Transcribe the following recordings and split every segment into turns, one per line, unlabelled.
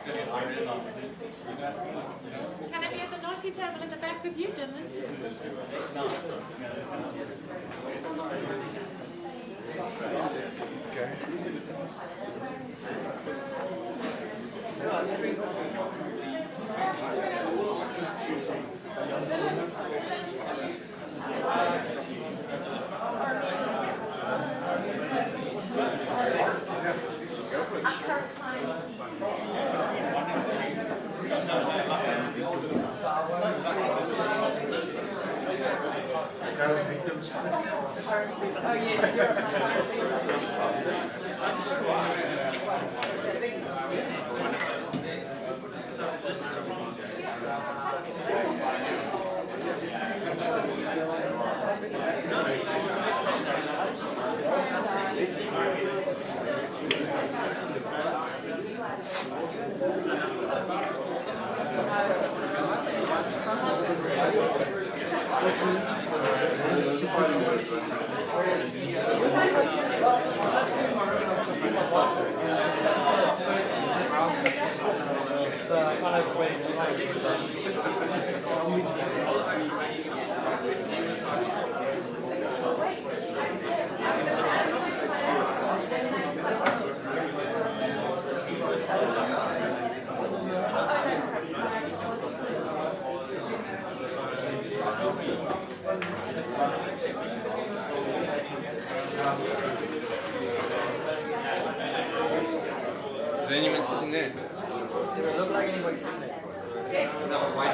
Can I be at the naughty table in the back with you, Dylan?
Okay.
Oh, yes.
Is anyone sitting there?
Does it look like anybody sitting there? No, why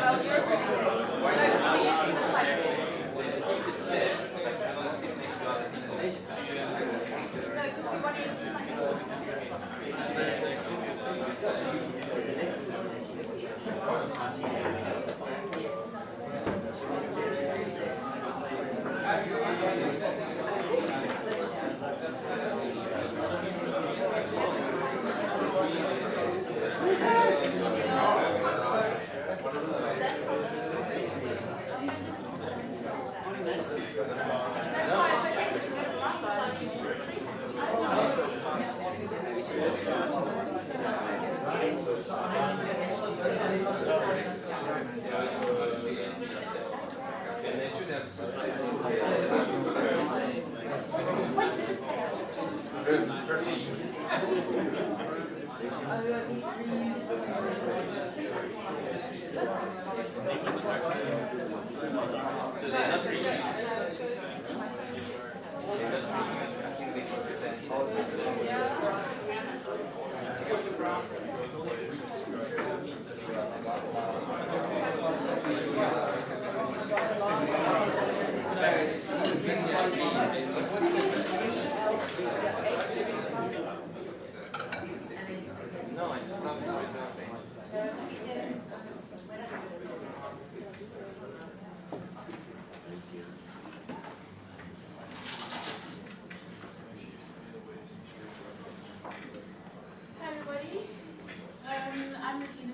I'm Regina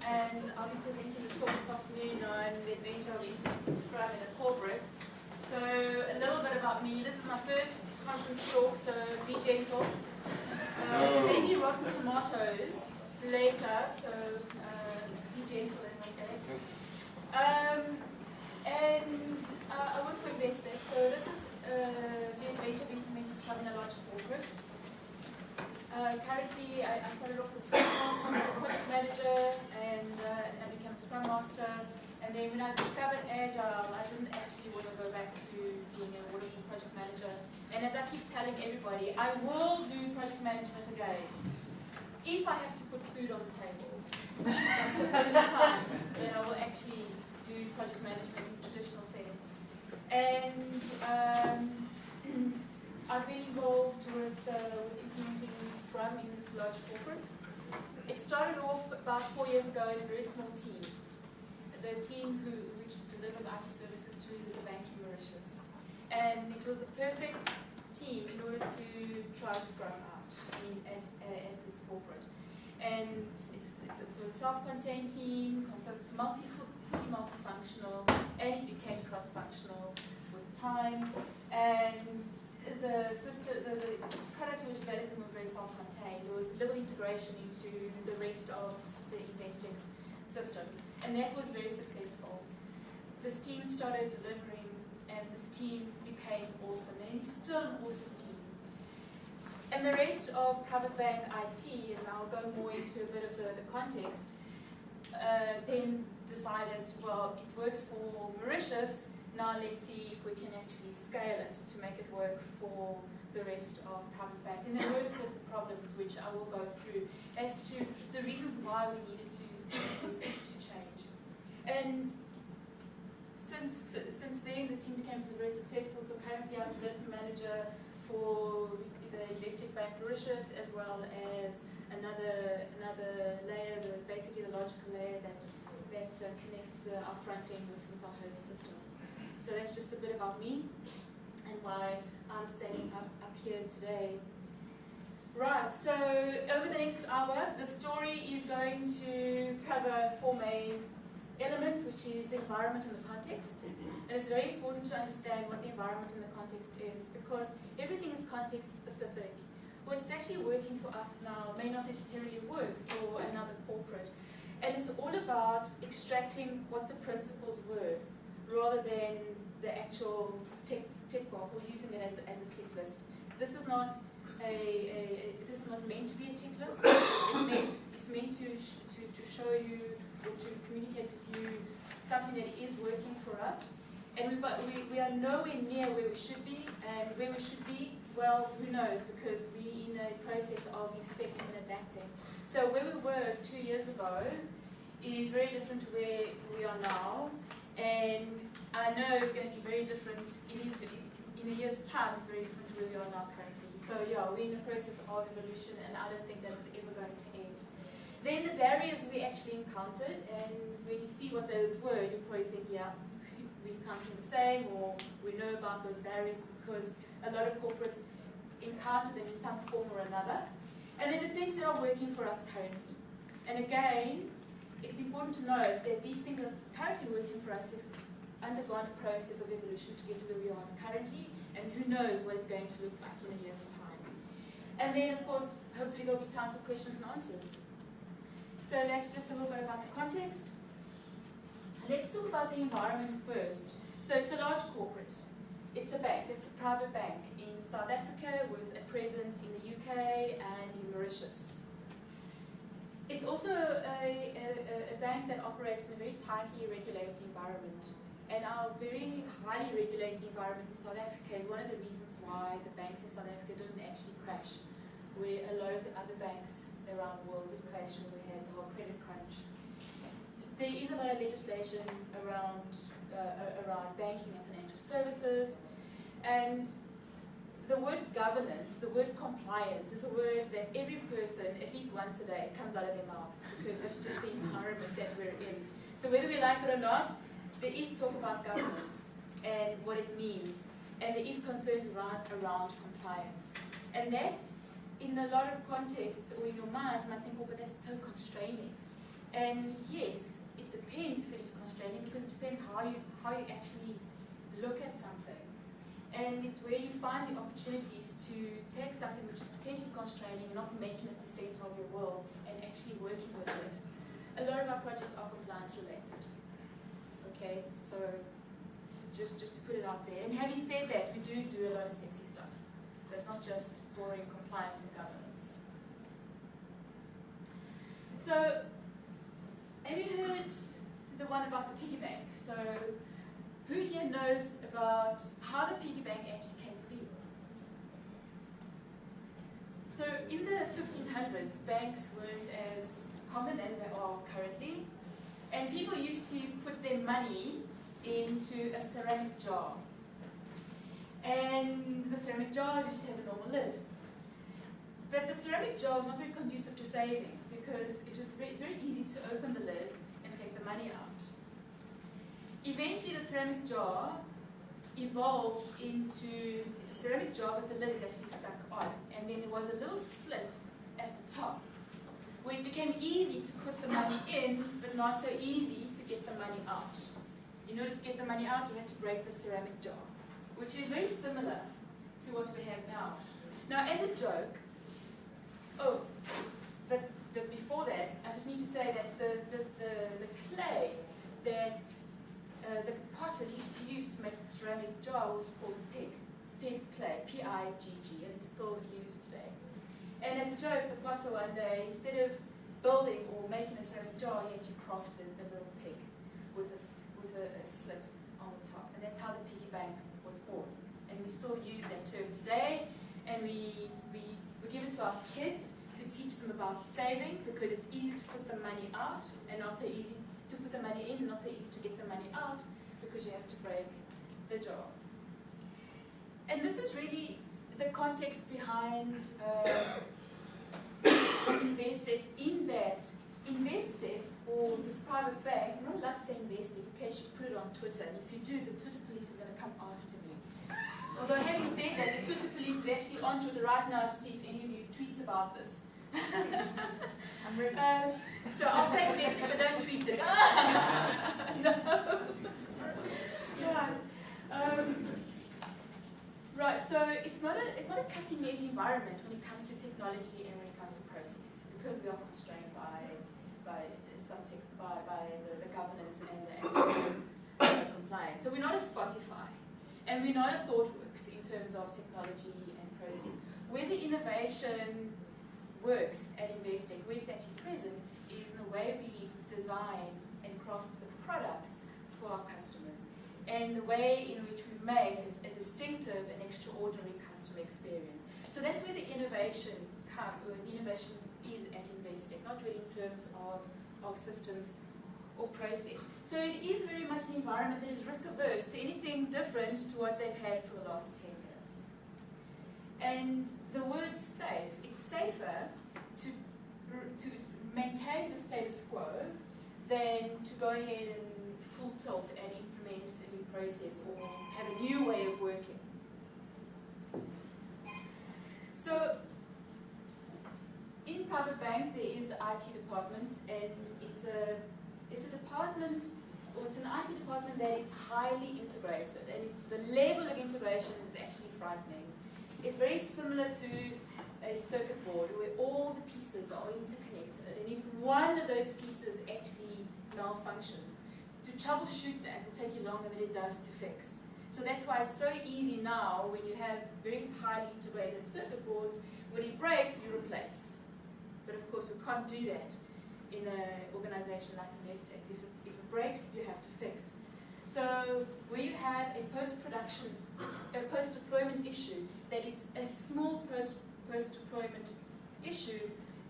and I'll be presenting the talk this afternoon on the adventure of implementing Scrum in a corporate. So a little bit about me. This is my first conference talk, so be gentle. Maybe rotten tomatoes later, so be gentle as I say. I work for Investec, so this is the adventure of implementing Scrum in a large corporate. Currently, I started off as a Scrum Master, as a project manager, and I became a Scrum Master. And then when I discovered Agile, I didn't actually want to go back to being an audit and project manager. And as I keep telling everybody, I will do project management again if I have to put food on the table. That's the only time that I will actually do project management in the traditional sense. And I've been involved with implementing Scrum in this large corporate. It started off about 4 years ago in a very small team. The team which delivers IT services to the bank in Mauritius. And it was the perfect team in order to try Scrum out at this corporate. And it's a self-contained team, consists fully multifunctional, and it became cross-functional with time. And the products we were developing were very self-contained. There was little integration into the rest of the investing systems, and that was very successful. This team started delivering, and this team became awesome, and it's still an awesome team. And the rest of private bank IT, and I'll go more into a bit of the context, then decided, well, it works for Mauritius, now let's see if we can actually scale it to make it work for the rest of private bank. And there were certain problems which I will go through as to the reasons why we needed to change. And since then, the team became very successful. So currently I'm development manager for the Investing Bank Mauritius, as well as another layer, basically the logical layer that connects our front end with our host systems. So that's just a bit about me and why I'm standing up here today. Right, so over the next hour, the story is going to cover 4 main elements, which is the environment and the context. And it's very important to understand what the environment and the context is, because everything is context specific. What's actually working for us now may not necessarily work for another corporate. And it's all about extracting what the principles were, rather than the actual tick box, or using it as a tick list. This is not this is not meant to be a tick list. It's meant to show you or to communicate with you something that is working for us. And we are nowhere near where we should be, and where we should be, well, who knows, because we're in a process of inspecting and adapting. So where we were 2 years ago is very different to where we are now, and I know it's going to be very different. It is in a year's time. It's very different to where we are now currently. So yeah, we're in a process of evolution, and I don't think that it's ever going to end. Then the barriers we actually encountered, and when you see what those were, you probably think, yeah, we're encountering the same, or we know about those barriers, because a lot of corporates encounter them in some form or another. And then the things that are working for us currently. And again, it's important to note that these things that are currently working for us has undergone a process of evolution to get to where we are currently, and who knows what it's going to look like in a year's time. And then, of course, hopefully there'll be time for questions and answers. So that's just a little bit about the context. Let's talk about the environment first. So it's a large corporate. It's a bank. It's a private bank in South Africa with a presence in the UK and in Mauritius. It's also a bank that operates in a very tightly regulated environment. And our very highly regulated environment in South Africa is one of the reasons why the banks in South Africa didn't actually crash, where a lot of the other banks around the world did crash, when we had the whole credit crunch. There is a lot of legislation around banking and financial services, and the word governance, the word compliance, is a word that every person, at least once a day, comes out of their mouth, because that's just the environment that we're in. So whether we like it or not, there is talk about governance and what it means, and there is concerns around compliance. And that, in a lot of contexts, or in your minds, might think, oh, but that's so constraining. And yes, it depends if it is constraining, because it depends how you actually look at something. And it's where you find the opportunities to take something which is potentially constraining and not making it the center of your world, and actually working with it. A lot of our projects are compliance related. Okay, so just to put it out there. And having said that, we do a lot of sexy stuff. So it's not just boring compliance and governance. So, have you heard the one about the piggy bank? So, who here knows about how the piggy bank actually came to be? So, in the 1500s, banks weren't as common as they are currently. And people used to put their money into a ceramic jar. And the ceramic jars used to have a normal lid. But the ceramic jar was not very conducive to saving, because it's very easy to open the lid and take the money out. Eventually the ceramic jar evolved into, it's a ceramic jar but the lid is actually stuck on. And then there was a little slit at the top, where it became easy to put the money in, but not so easy to get the money out. In order to get the money out, you had to break the ceramic jar, which is very similar to what we have now. Now, as a joke, the clay that the potters used to use to make the ceramic jar was called pig clay, P-I-G-G, and it's still used today. And as a joke, the potter one day, instead of building or making a ceramic jar, he actually crafted a little pig with a slit on the top. And that's how the piggy bank was born. And we still use that term today, and we give it to our kids to teach them about saving, because it's easy to put the money out and not so easy to put the money in, and not so easy to get the money out, because you have to break the jar. And this is really the context behind Investec, in that Investec, or this private bank, I'm not allowed to say Investec in case you put it on Twitter, and if you do, the Twitter police is going to come after me. Although having said that, the Twitter police is actually on Twitter right now to see if any of you tweets about this. I'm ready. So I'll say Investec, but don't tweet it. No. Right, so it's not a cutting edge environment when it comes to technology and when it comes to process, because we are constrained by the governance and the compliance. So we're not a Spotify, and we're not a ThoughtWorks in terms of technology and process. Where the innovation works at Investec, where it's actually present, is in the way we design and craft the products for our customers, and the way in which we make it a distinctive and extraordinary customer experience. So that's where the innovation is at Investec, not really in terms of systems or process. So it is very much an environment that is risk averse to anything different to what they've had for the last 10 years. And the word safe, it's safer to maintain the status quo than to go ahead and full tilt and implement a new process or have a new way of working. So in private bank there is the IT department, and it's a department, or it's an IT department that is highly integrated, and the level of integration is actually frightening. It's very similar to a circuit board where all the pieces are interconnected, and if one of those pieces actually malfunctions, to troubleshoot that will take you longer than it does to fix. So that's why it's so easy now when you have very highly integrated circuit boards, when it breaks, you replace. But of course, we can't do that in an organization like Investec. If it breaks, you have to fix. So where you have a post-production, a post-deployment issue that is a small post-deployment issue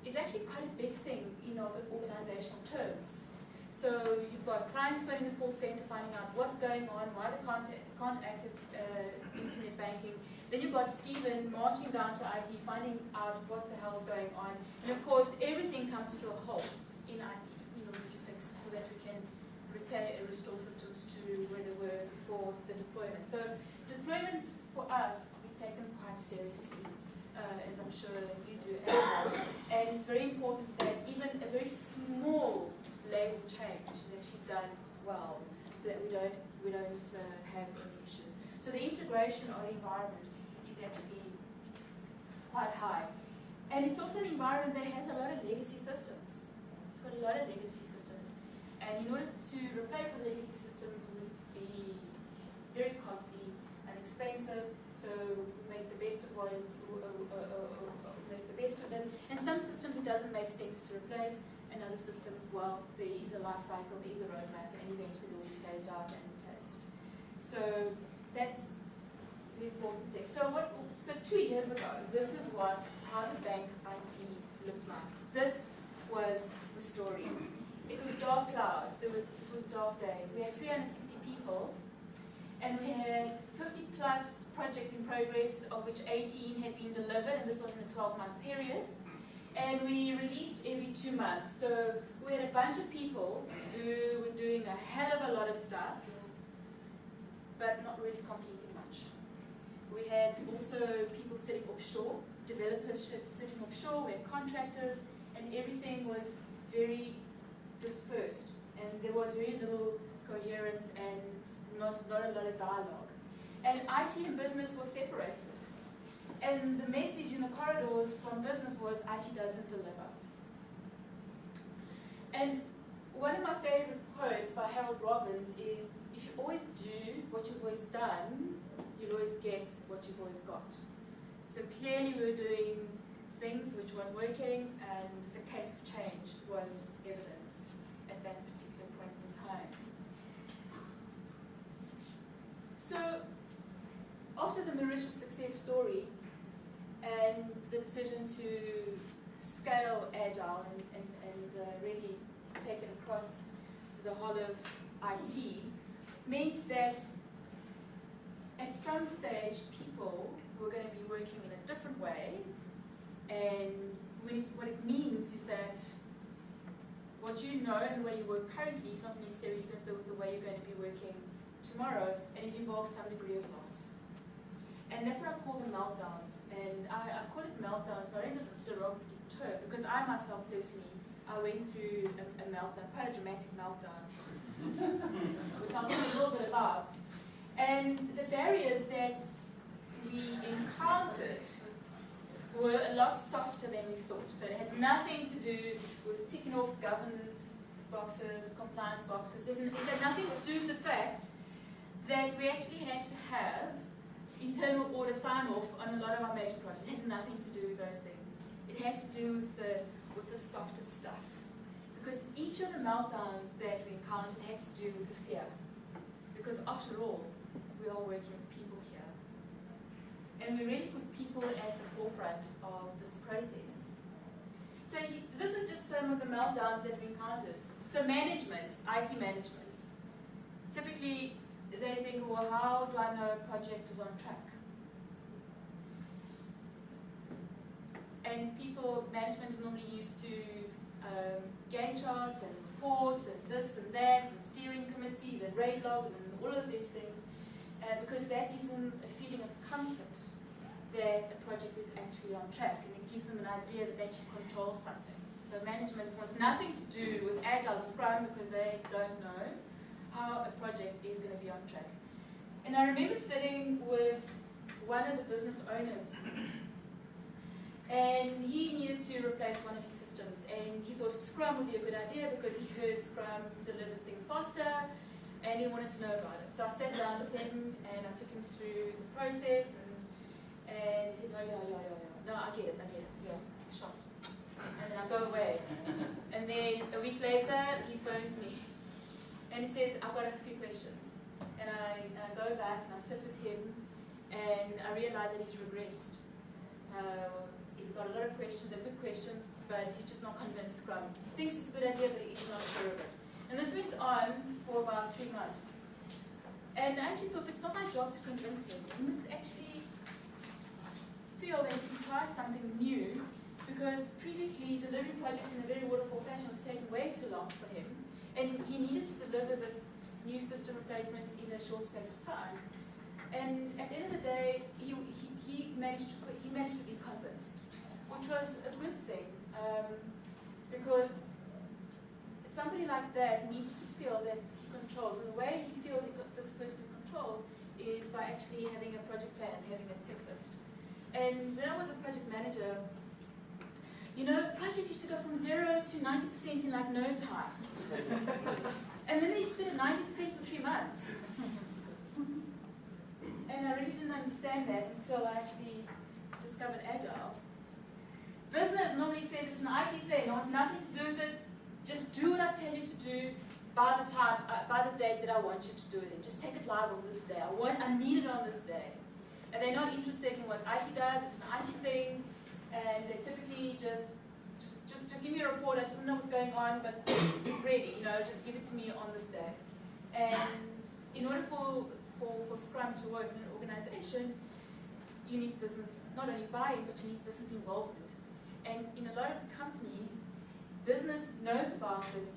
is actually quite a big thing in organizational terms. So you've got clients phoning the call center, finding out what's going on, why they can't access internet banking. Then you've got Stephen marching down to IT, finding out what the hell's going on. And of course, everything comes to a halt in IT in order to fix, so that we can restore systems to where they were before the deployment. So deployments for us, we take them quite seriously, as I'm sure you do as well. And it's very important that even a very small label change is actually done well, so that we don't have any issues. So the integration of the environment is actually quite high. And it's also an environment that has a lot of legacy systems. It's got a lot of legacy systems. And in order to replace those legacy systems would be very costly and expensive, so we make the best of what make the best of them. And some systems it doesn't make sense to replace, and other systems, well, there is a life cycle, there is a roadmap, and eventually will be phased out and replaced. So that's the important thing. So 2 years ago, this is what private bank IT looked like. This was the story. It was dark clouds. It was dark days. We had 360 people, and we had 50 plus projects in progress, of which 18 had been delivered, and this was in a 12-month period. And we released every 2 months. So we had a bunch of people who were doing a hell of a lot of stuff, but not really completing much. We had also people sitting offshore, developers sitting offshore, we had contractors, and everything was very dispersed. And there was very little coherence and not a lot of dialogue. And IT and business were separated. And the message in the corridors from business was IT doesn't deliver. And one of my favorite quotes by Harold Robbins is, if you always do what you've always done, you'll always get what you've always got. So clearly we were doing things which weren't working, and the case for change was evidence at that particular point in time. So after the Mauritius success story and the decision to scale Agile and really take it across the whole of IT, meant that at some stage people were going to be working in a different way, and what it means is that what you know and the way you work currently is not necessarily the way you're going to be working tomorrow, and it involves some degree of loss. And that's what I call the meltdowns. And I call it meltdowns, not in a derogatory term, because I myself personally, I went through a meltdown, quite a dramatic meltdown, which I'll tell you a little bit about. And the barriers that we encountered were a lot softer than we thought. So it had nothing to do with ticking off governance boxes, compliance boxes. It had nothing to do with the fact that we actually had to have internal audit sign-off on a lot of our major projects. It had nothing to do with those things. It had to do with the softer stuff. Because each of the meltdowns that we encountered had to do with the fear. Because after all, we are working with people here. And we really put people at the forefront of this process. So this is just some of the meltdowns that we encountered. So management, IT management. Typically, they think, well, how do I know a project is on track? And management is normally used to Gantt charts and reports and this and that and steering committees and rate logs and all of these things, because that gives them a feeling of comfort that a project is actually on track, and it gives them an idea that they should control something. So management wants nothing to do with Agile or Scrum because they don't know how a project is going to be on track. And I remember sitting with one of the business owners, and he needed to replace one of his systems, and he thought Scrum would be a good idea because he heard Scrum delivered things faster, and he wanted to know about it. So I sat down with him, and I took him through the process, and he said, no, I get it, yeah, shocked. And then I go away. And then a week later, he phones me, and he says, I've got a few questions. And I go back, and I sit with him, and I realize that he's regressed. He's got a lot of questions, they're good questions, but he's just not convinced Scrum. He thinks it's a good idea, but he's not sure of it. And this went on for about 3 months. And I actually thought it's not my job to convince him. He must actually feel that he can try something new, because previously delivering projects in a very waterfall fashion was taking way too long for him. And he needed to deliver this new system replacement in a short space of time. And at the end of the day, he managed to be convinced, which was a good thing, because somebody like that needs to feel that he controls. And the way he feels this person controls is by actually having a project plan and having a tick list. And when I was a project manager, the project used to go from 0 to 90% in like no time. And then they used to do 90% for 3 months. And I really didn't understand that until I actually discovered Agile. Business normally says it's an IT thing, nothing to do with it. Just do what I tell you to do by the date that I want you to do it in. Just take it live on this day. I need it on this day. And they're not interested in what IT does. It's an IT thing, and they typically just give me a report. I just don't know what's going on, but ready, just give it to me on this day. And in order for Scrum to work in an organization, you need business, not only buy-in, but you need business involvement. And in a lot of companies, business knows about it,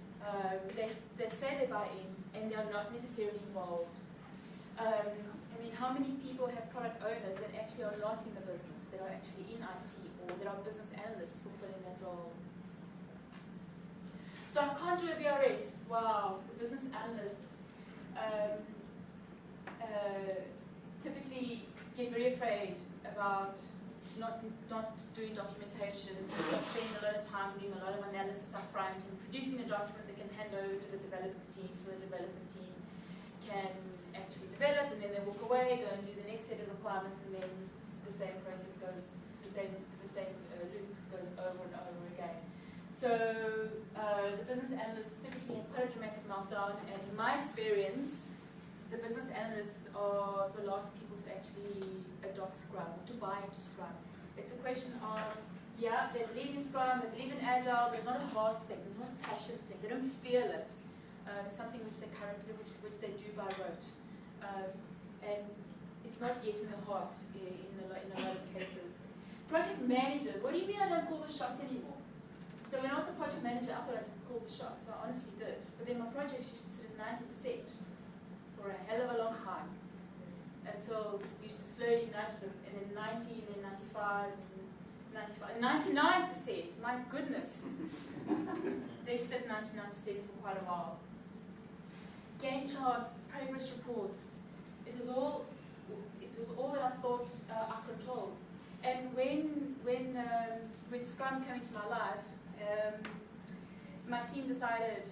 they say they buy in, and they are not necessarily involved. How many people have product owners that actually are not in the business, that are actually in IT, or that are business analysts fulfilling that role? So I can't do a BRS. Wow, the business analysts typically get very afraid about not doing documentation, spending a lot of time doing a lot of analysis up front and producing a document they can hand over to the development team so the development team can actually develop, and then they walk away, go and do the next set of requirements, and then the same process goes, the same loop goes over and over again. So the business analysts typically have quite a dramatic meltdown, and in my experience, the business analysts are the last people to actually adopt Scrum or to buy into Scrum. It's a question of, yeah, they believe in Scrum, they believe in Agile, but it's not a hard thing, it's not a passion thing, they don't feel it. It's something which they currently, which they do by rote. And it's not yet in the heart in a lot of cases. Project managers, what do you mean I don't call the shots anymore? So when I was a project manager, I thought I did call the shots, so I honestly did. But then my projects used to sit at 90% for a hell of a long time, until we used to slowly nudge them, and then 90, and then 95, and 99%, my goodness. They sit 99% for quite a while. Gantt charts, progress reports, it was all that I thought I controlled. And when Scrum came into my life, my team decided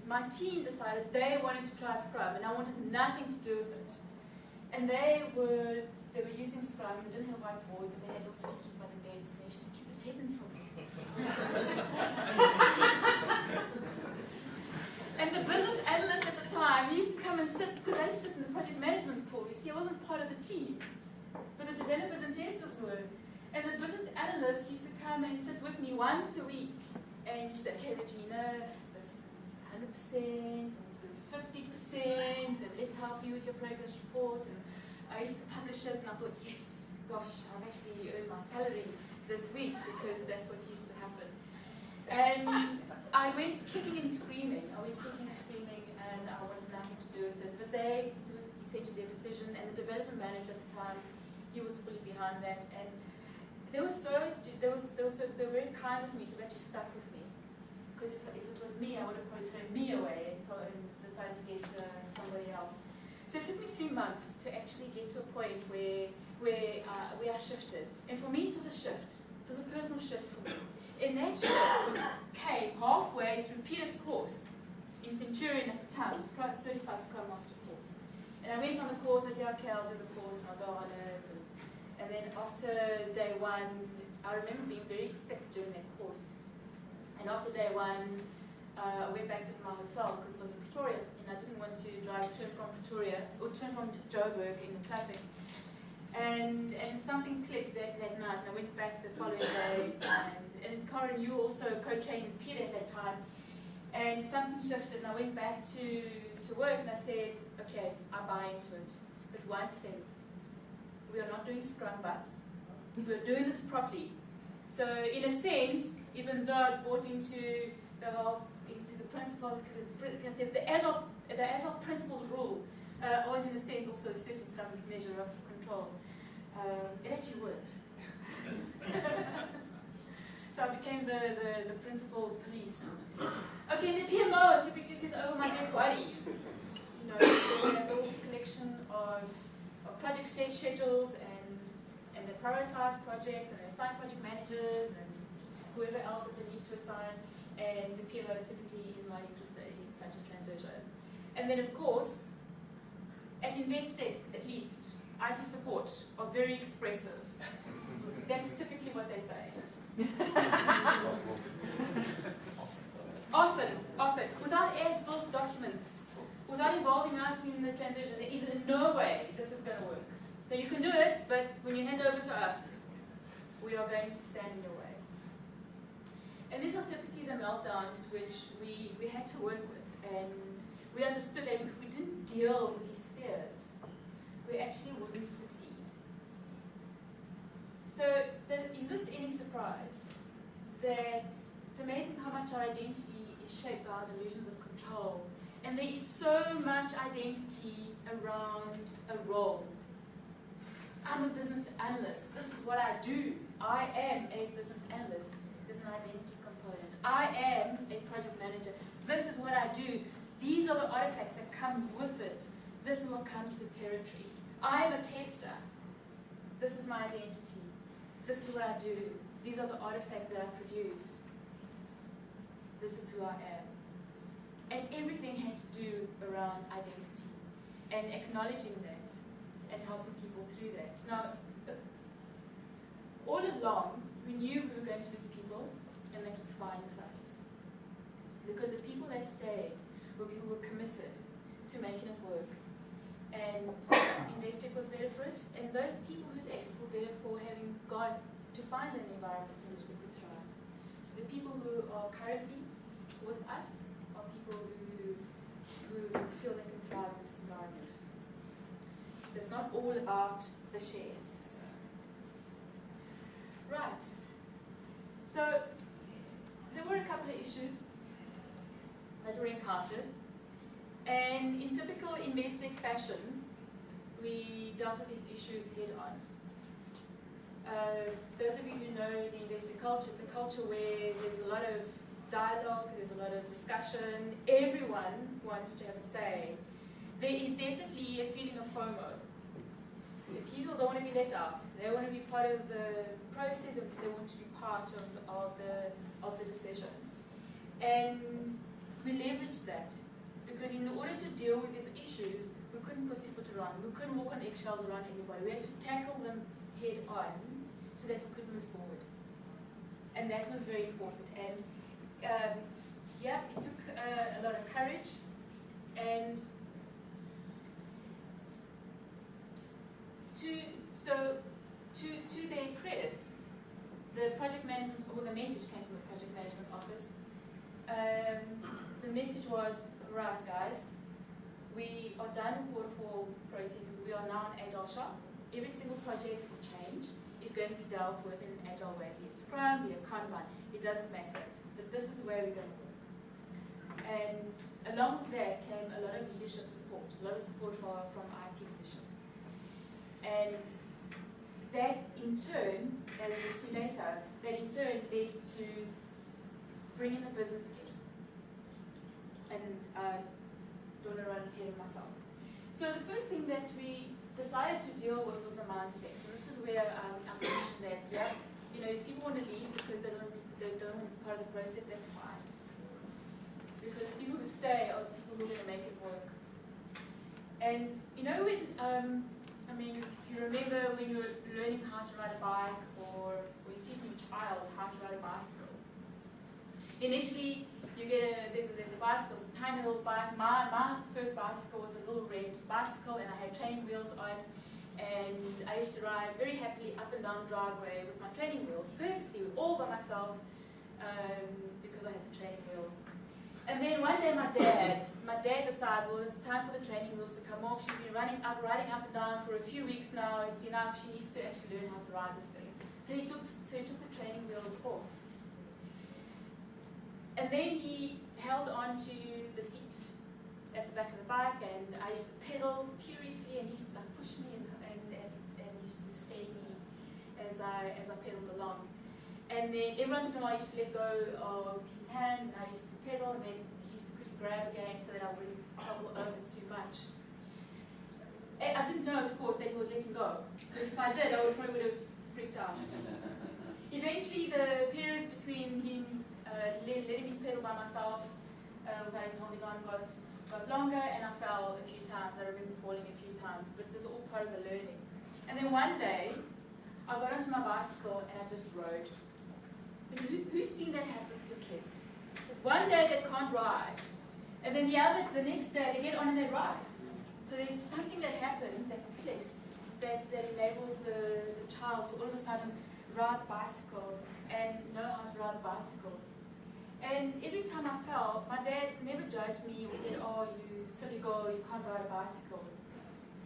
they wanted to try Scrum, and I wanted nothing to do with it. And they were using Scrum. They didn't have whiteboard, but they had little stickies by the desks, and they used to keep it hidden from me. And the business analyst at the time used to come and sit, because I used to sit in the project management pool. You see, I wasn't part of the team, but the developers and testers were. And the business analyst used to come and sit with me once a week. And you said, okay, Regina, this is 100%, and this is 50%, and let's help you with your progress report. And I used to publish it, and I thought, yes, gosh, I've actually earned my salary this week, because that's what used to happen. And I went kicking and screaming, and I wanted nothing to do with it. But it was essentially a decision, and the development manager at the time, he was fully behind that. And they were very kind of me to have actually stuck with me. Because if it was me, I would have probably thrown me away and decided to get somebody else. So it took me 3 months to actually get to a point where I shifted. And for me, it was a shift. It was a personal shift for me. And that shift came halfway through Peter's course in Centurion at the time, certified Scrum Master course. And I went on the course, I said, yeah, okay, I'll do the course, and I'll go on it. And then after day one, I remember being very sick during that course. And after day one, I went back to my hotel because it was in Pretoria, and I didn't want to drive to and from Pretoria, or to and from Joburg in the traffic. And something clicked that night, and I went back the following day. And Karen, you also co-trained with Peter at that time. And something shifted, and I went back to work, and I said, okay, I buy into it. But one thing, we are not doing Scrum butts. We're doing this properly. So in a sense, even though I bought into the principles, the agile principles rule, was in a sense also certainly some measure of control. It actually worked. So I became the principal police. Okay, the PMO typically says, oh, my dead body. You know, they have all this collection of project schedules, and they prioritize projects, and they assign project managers, and whoever else that they need to assign. And the PMO typically is not interested in such a transition. And then, of course, at Investec, at least, IT support are very expressive. That's typically what they say. Often, without as-built documents, without involving us in the transition, there is in no way this is going to work. So you can do it, but when you hand over to us, we are going to stand in your way. And these are typically the meltdowns which we had to work with, and we understood that if we didn't deal with these fears, we actually wouldn't succeed. So is this any surprise that it's amazing how much our identity is shaped by our delusions of control, and there is so much identity around a role. I'm a business analyst. This is what I do. I am a business analyst. There's an identity component. I am a project manager. This is what I do. These are the artifacts that come with it. This is what comes with territory. I am a tester. This is my identity. this is what I do, these are the artifacts that I produce, this is who I am. And everything had to do around identity and acknowledging that and helping people through that. Now, all along, we knew we were going to lose people, and that was fine with us. Because the people that stayed were people who were committed to making it work. And Investec was better for it, and those people who left were better for having gone to find an environment in which they could thrive. So the people who are currently with us are people who feel they can thrive in this environment. So it's not all about the shares. Right. So there were a couple of issues that were encountered. And in typical Investec fashion, we dealt with these issues head on. Those of you who know the Investec culture, it's a culture where there's a lot of dialogue, there's a lot of discussion, everyone wants to have a say. There is definitely a feeling of FOMO. People don't want to be left out. They want to be part of the process, and they want to be part of the decision. And we leveraged that. Because in order to deal with these issues, we couldn't pussyfoot around. We couldn't walk on eggshells around anybody. We had to tackle them head on so that we could move forward. And that was very important. And yeah, it took a lot of courage. And to their credit, the project management, or the message came from the project management office. The message was, right guys, we are done with waterfall processes. We are now an agile shop. Every single project or change is going to be dealt with in an agile way. Be it Scrum, be it Kanban, it doesn't matter. But this is the way we're going to work. And along with that came a lot of leadership support, a lot of support from IT leadership. And that in turn, as we'll see later, that in turn led to bringing the business in. And don't run ahead of myself. So the first thing that we decided to deal with was the mindset. And this is where I mentioned that, yeah, you know, if people want to leave because they don't want to be part of the process, that's fine. Because the people who stay are the people who are going to make it work. And you know when, I mean, if you remember when you were learning how to ride a bike, or when you're teaching a child how to ride a bicycle, initially you get there's a bicycle, it's a tiny little bike. My first bicycle was a little red bicycle, and I had training wheels on, and I used to ride very happily up and down the driveway with my training wheels, perfectly, all by myself, because I had the training wheels. And then one day my dad decides, well, it's time for the training wheels to come off. She's been riding up and down for a few weeks now. It's enough. She needs to actually learn how to ride this thing. So he took the training wheels off. And then he held on to the seat at the back of the bike, and I used to pedal furiously, and he used to like push me and used to steady me as I pedaled along. And then every once in a while I used to let go of his hand, and I used to pedal, and then he used to quickly grab again so that I wouldn't topple over too much. I didn't know, of course, that he was letting go, because if I did, I probably would have freaked out. Eventually, the periods between him letting me pedal by myself without holding on got longer, and I fell a few times. I remember falling a few times, but this is all part of the learning. And then one day, I got onto my bicycle and I just rode. Who's seen that happen with your kids? One day they can't ride, and then the next day they get on and they ride. So there's something that happens, that clicks, that enables the child to all of a sudden ride a bicycle and know how to ride a bicycle. And every time I fell, my dad never judged me or said, oh, you silly girl, you can't ride a bicycle.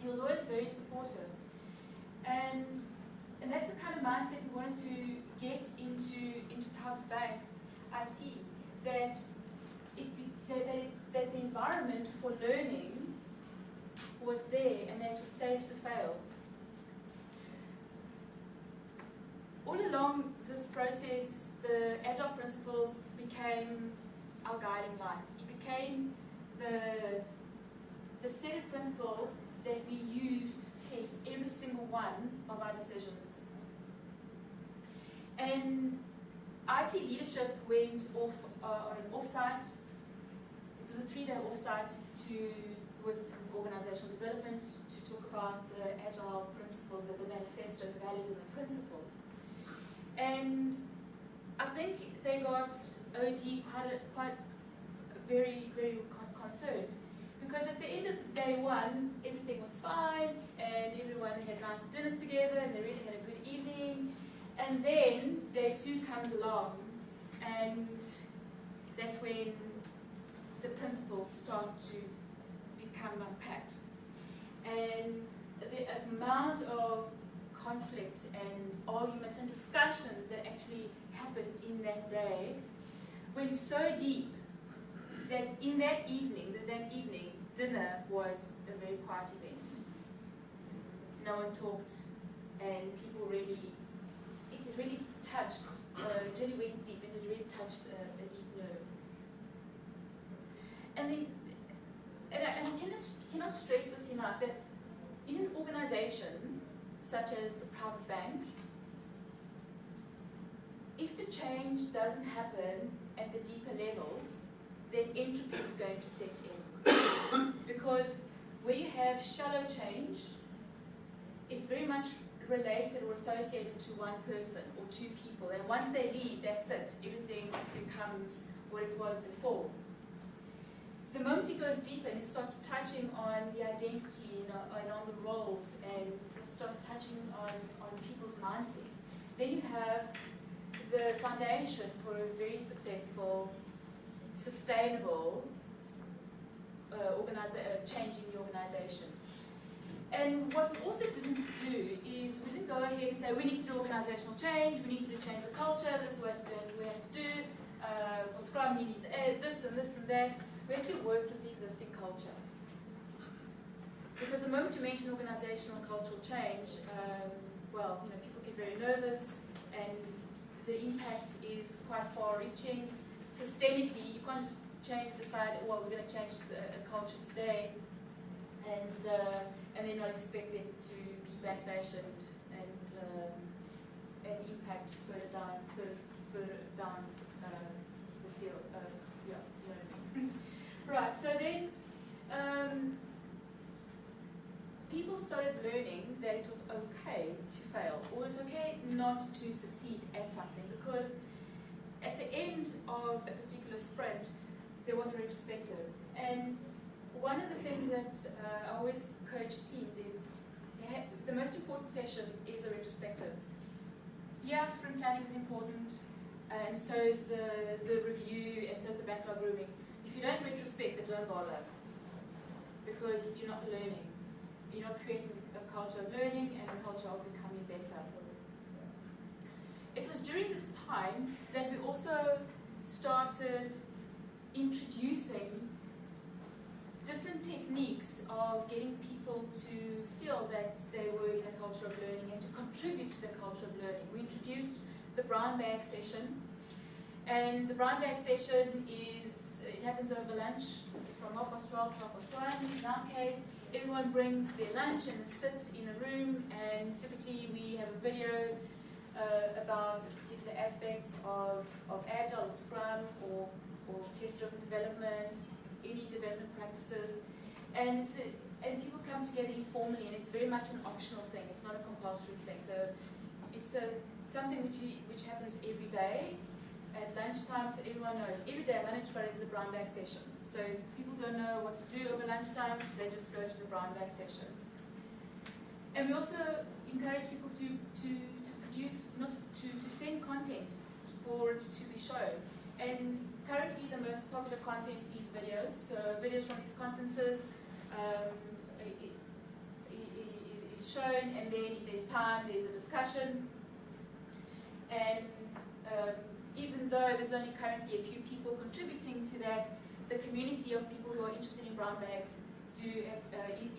He was always very supportive. And that's the kind of mindset we wanted to get into private bank IT, that the environment for learning was there, and that it was safe to fail. All along this process, the Agile principles became our guiding light. It became the set of principles that we used to test every single one of our decisions. And IT leadership went off on an offsite. It was a 3-day offsite with organizational development to talk about the agile principles, the manifesto, the values and the principles. And I think they got OD quite very, very concerned, because at the end of day one, everything was fine, and everyone had nice dinner together, and they really had a good evening. And then day 2 comes along, and that's when the principles start to become unpacked. And the amount of conflict and arguments and discussion that actually happened in that day went so deep that in that evening, dinner was a very quiet event. No one talked, and people really, it really touched, it really went deep, and it really touched a deep nerve. And I cannot stress this enough, that in an organization such as the private bank, if the change doesn't happen at the deeper levels, then entropy is going to set in. Because where you have shallow change, it's very much related or associated to one person or 2 people. And once they leave, that's it. Everything becomes what it was before. The moment it goes deeper and it starts touching on the identity and on the roles, and it starts touching on people's mindsets, then you have the foundation for a very successful, sustainable change in the organization. And what we also didn't do is we didn't go ahead and say we need to do organizational change, we need to change the culture, this is what we have to do. For Scrum you need this and this and that. We actually worked with the existing culture. Because the moment you mention organizational cultural change, people get very nervous, and the impact is quite far-reaching. Systemically, you can't just decide, well, we're going to change a culture today, and then not expect it to be backlash and impact further down the field. Right. So then, people started learning that it was okay to fail, or it was okay not to succeed at something, because at the end of a particular sprint, there was a retrospective. And one of the things that I always coach teams is the most important session is the retrospective. Yeah, sprint planning is important, and so is the review, and so is the backlog grooming. If you don't retrospect, then don't bother, because you're not learning. You're not creating a culture of learning and a culture of becoming better. It was during this time that we also started introducing different techniques of getting people to feel that they were in a culture of learning and to contribute to the culture of learning. We introduced the brown bag session, and the brown bag session it happens over lunch. It's from 12:30 to 1:00. In our case, everyone brings their lunch and sit in a room, and typically we have a video about a particular aspect of Agile or Scrum or test-driven development, any development practices, and people come together informally, and it's very much an optional thing. It's not a compulsory thing. So it's something which happens every day at lunchtime, so everyone knows. Every day, Monday to Friday, is a brown bag session. So if people don't know what to do over lunchtime, they just go to the brown bag session. And we also encourage people to produce, to send content for it to be shown. And currently the most popular content is videos. So videos from these conferences is shown, and then if there's time, there's a discussion. And even though there's only currently a few people contributing to that, the community of people who are interested in brown bags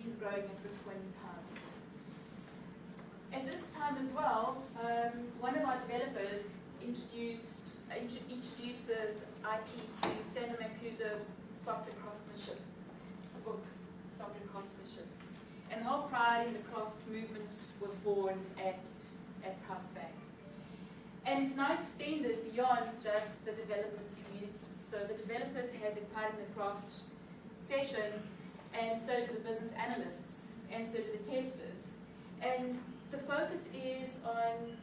is growing at this point in time. At this time as well, one of our developers introduced the IT to Sandra Mancuso's Software Craftsmanship book, Software Craftsmanship. And the whole Pride in the Craft movement was born at Private Bank. And it's now extended beyond just the development community. So the developers have their part in the craft sessions, and so do the business analysts, and so do the testers. And the focus is on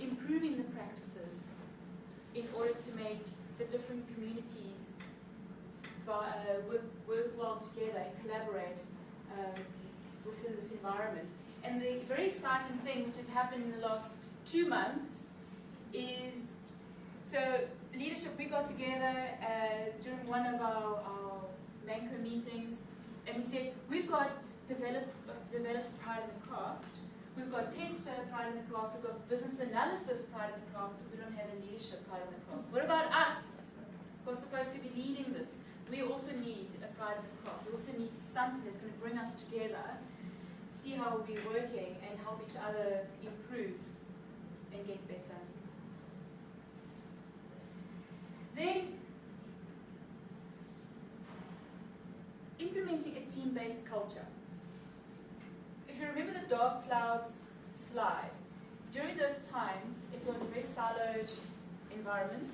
improving the practices in order to make the different communities work well together and collaborate within this environment. And the very exciting thing which has happened in the last 2 months is, so leadership, we got together during one of our Manco meetings, and we said, we've got developed pride in the craft, we've got tester pride in the craft, we've got business analysis pride in the craft, but we don't have a leadership pride in the craft. What about us, who are supposed to be leading this? We also need a pride in the craft. We also need something that's going to bring us together, see how we're working, and help each other improve and get better. Then, implementing a team-based culture. If you remember the dark clouds slide, during those times, it was a very siloed environment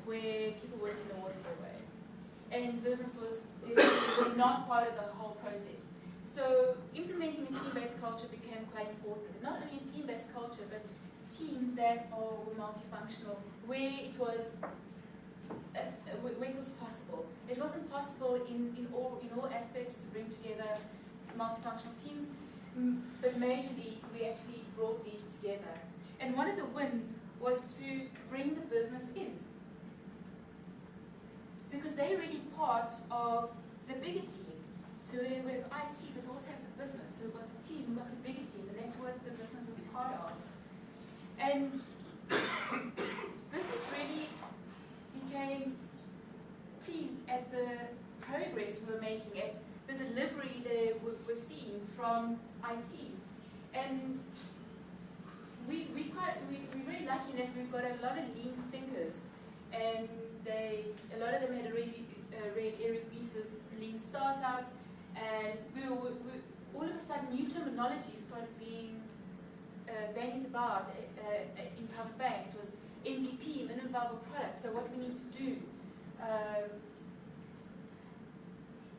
where people worked in a waterfall way. And business was definitely not part of the whole process. So implementing a team-based culture became quite important. And not only a team-based culture, but teams that were multifunctional, where it was possible. It wasn't possible in all aspects to bring together multifunctional teams, but majorly we actually brought these together. And one of the wins was to bring the business in, because they're really part of the bigger team. So we have IT, but we also have the business. So we've got the team, we've got the bigger team, and that's what the business is part of. And business really became pleased at the progress we were making, at the delivery they were seeing from IT. And we're very lucky that we've got a lot of lean thinkers, and a lot of them had already read Eric Ries's Lean Startup, and all of a sudden new terminology started being bandied about in private bank. It was MVP, minimum viable product. So what we need to do,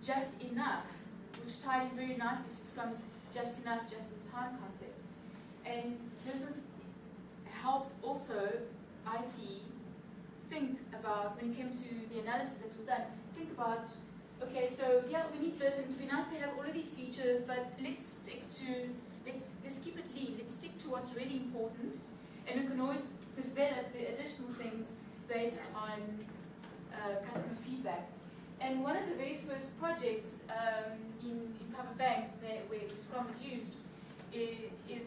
just enough, which tied in very nicely to Scrum's just enough, just in time concept. And business helped also IT think about, when it came to the analysis that was done, think about, okay, so yeah, we need this, and it would be nice to have all of these features, but let's keep it lean, let's stick to what's really important, and we can always develop the additional things based on customer feedback. And one of the very first projects in private bank where Scrum is used is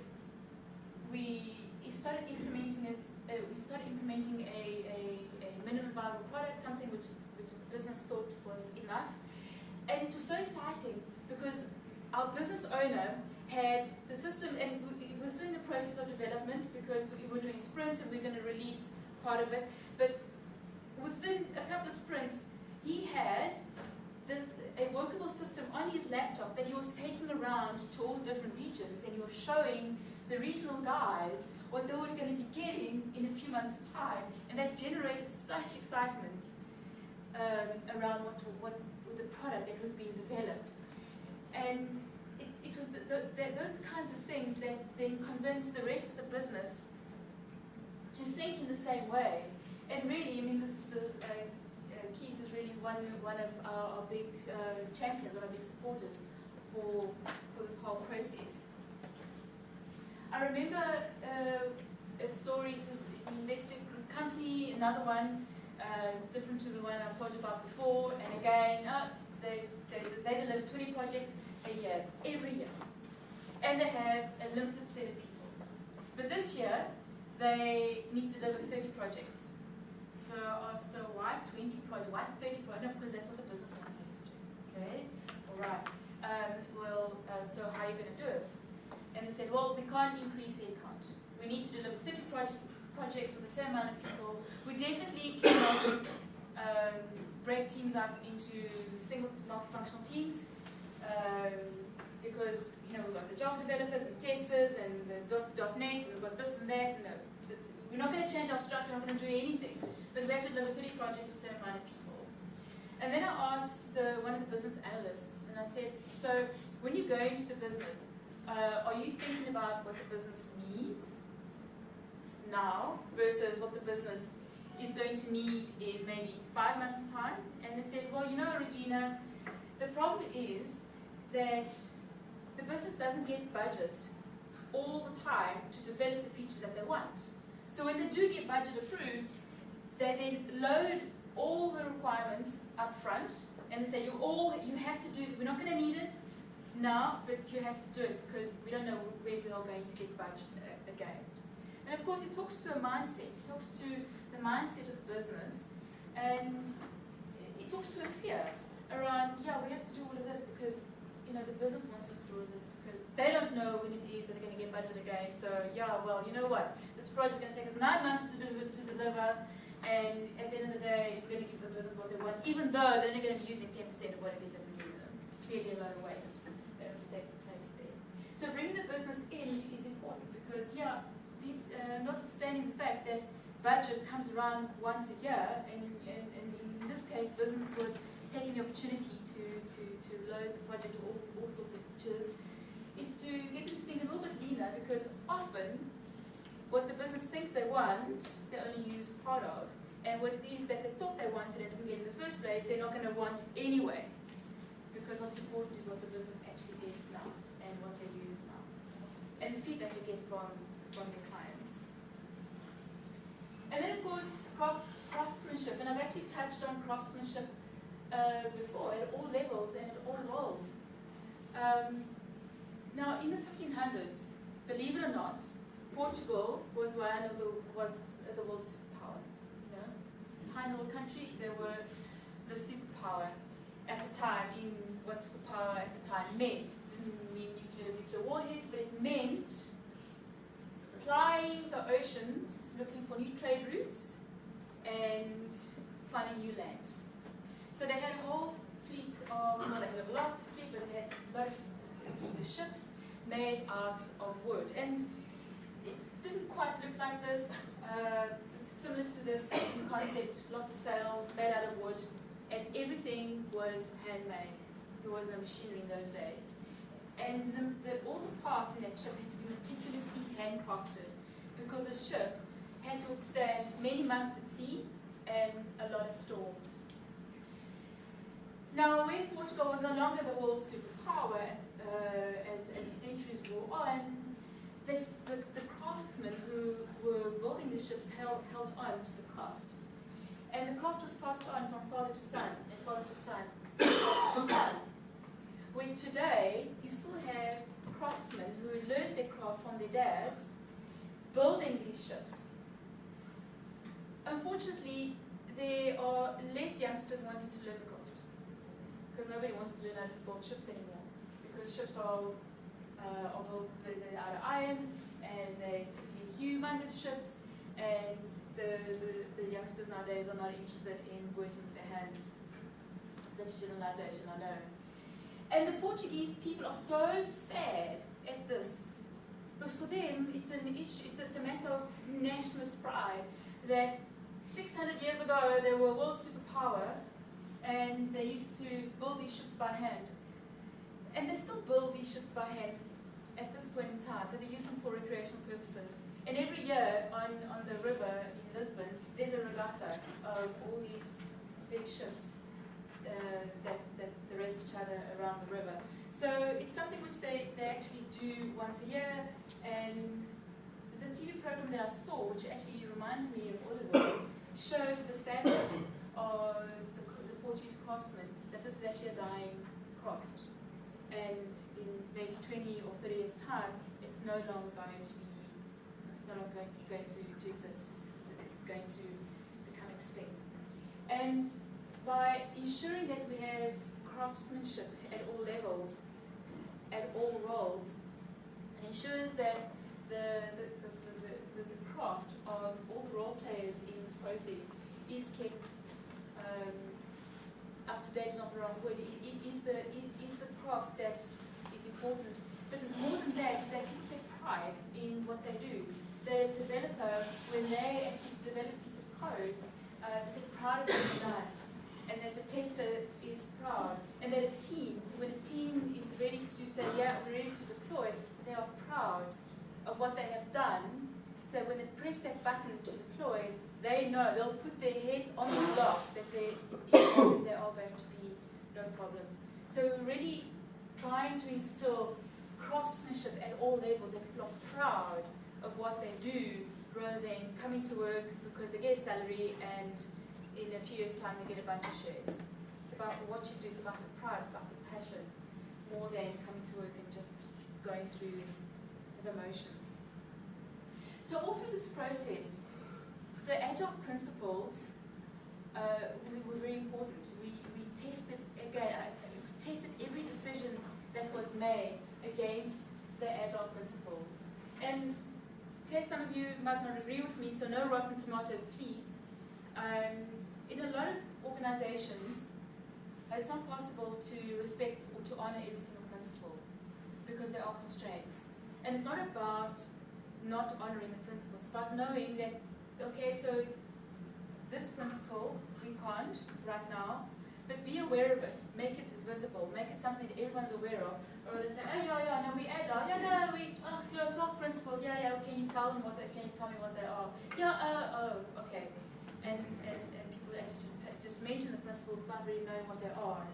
we started implementing it. We started implementing a minimum viable product, something which the business thought was enough, and it was so exciting because our business owner had the system, and we were still in the process of development because we were doing sprints and we we're going to release part of it. But within a couple of sprints, he had a workable system on his laptop that he was taking around to all different regions, and he was showing the regional guys what they were going to be getting in a few months' time, and that generated such excitement around what the product that was being developed. And it was those kinds of things that then convinced the rest of the business to think in the same way. And really, I mean, Keith is really one of our big champions, one of our big supporters for this whole process. I remember a story. It was an investor company, another one, different to the one I told you about before, and again, they deliver 20 projects a year, every year. And they have a limited set of people. But this year, they need to deliver 30 projects. So why 20 projects? Why 30 projects? No, because that's what the business wants us to do. Okay? All right. So how are you going to do it? And they said, well, we can't increase the account. We need to deliver 30 projects with the same amount of people. We definitely cannot break teams up into single multifunctional teams because we've got the Java developers and testers and the .NET and we've got this and that. And We're not going to change our structure, we're not going to do anything. But we have to deliver 30 projects with 7 amount of people. And then I asked one of the business analysts, and I said, so when you go into the business, are you thinking about what the business needs now versus what the business is going to need in maybe 5 months' time? And they said, well, you know, Regina, the problem is that the business doesn't get budget all the time to develop the features that they want. So when they do get budget approved, they then load all the requirements up front, and they say, you have to do it. We're not going to need it now, but you have to do it because we don't know where we are going to get budget again. And of course, it talks to a mindset. It talks to the mindset of the business, and it talks to a fear around, yeah, we have to do all of this because, you know, the business wants us to do all of this because they don't know when it is that they're going to get budget again. So, yeah, well, you know what? This project is going to take us 9 months to deliver, and at the end of the day, we're going to give the business what they want, even though they're only going to be using 10% of what it is that we're giving them. Clearly a lot of waste that was taking place there. So bringing the business in is important because, yeah, notwithstanding the fact that budget comes around once a year, and in this case, business was taking the opportunity to load the project with all sorts of features, is to get them to think a little bit leaner, because often what the business thinks they want, they only use part of, and what it is that they thought they wanted and didn't get in the first place, they're not going to want anyway, because what's important is what the business actually gets now and what they use now, and the feedback they get from their clients. And then, of course, craftsmanship, and I've actually touched on craftsmanship before at all levels and at all roles. Now, in the 1500s, believe it or not, Portugal was the world's superpower. You know, it's a tiny little country. They were the superpower at the time. In what superpower at the time meant, it didn't mean nuclear warheads, but it meant plying the oceans, looking for new trade routes, and finding new land. So they had a whole fleet of, well, they had a lot of fleet, but they had a lot of ships made out of wood. And it didn't quite look like this, similar to this concept, lots of sails made out of wood, and everything was handmade. There was no machinery in those days. And all the parts in that ship had to be meticulously handcrafted, because the ship had to withstand many months at sea and a lot of storms. Now, when Portugal was no longer the world's superpower, as the centuries wore on, the craftsmen who were building the ships held on to the craft. And the craft was passed on from father to son, and father to son, to son. Where today, you still have craftsmen who learned their craft from their dads, building these ships. Unfortunately, there are less youngsters wanting to learn the craft, because nobody wants to learn how to build ships anymore, because ships are built out of iron, and they're typically humongous ships, and the youngsters nowadays are not interested in working with their hands. That's generalization, I know. And the Portuguese people are so sad at this, because for them it's an issue, it's a matter of nationalist pride, that 600 years ago they were a world superpower, and they used to build these ships by hand. And they still build these ships by hand at this point in time, but they use them for recreational purposes. And every year on the river in Lisbon, there's a regatta of all these big ships that race each other around the river. So it's something which they actually do once a year. And the TV program that I saw, which actually reminded me of all of this, showed the sadness of the Portuguese craftsmen, that this is actually a dying craft. And in maybe 20 or 30 years' time, it's no longer going to be, it's no longer going to exist. It's going to become extinct. And by ensuring that we have craftsmanship at all levels, at all roles, it ensures that the craft of all the role players in this process is kept up to date, not the wrong word. It is the craft that is important. But more than that, is that people take pride in what they do. the developer, when they actually develop a piece of code, they're proud of what they've done, and that the tester is proud, and that a team, when a team is ready to say, yeah, we're ready to deploy, they are proud of what they have done, so when they press that button to deploy, they know, they'll put their heads on the block that there are going to be no problems. So we're really trying to instill craftsmanship at all levels, that people are proud of what they do, rather than coming to work because they get a salary and in a few years' time they get a bunch of shares. It's about what you do, it's about the pride, it's about the passion, more than coming to work and just going through the motions. So all through this process, the agile principles were very important. We tested again, tested every decision that was made against the agile principles. And in case some of you might not agree with me, so no rotten tomatoes, please. In a lot of organizations, it's not possible to respect or to honor every single principle because there are constraints. And it's not about not honoring the principles, it's about knowing that, okay, so this principle we can't right now, but be aware of it, make it visible, make it something that everyone's aware of, or they say, oh yeah, no, we agile, yeah, no, we, 12 principles, yeah, can you tell me what they, can you tell me what they are? Yeah, okay. And people actually just mention the principles without really knowing what they are,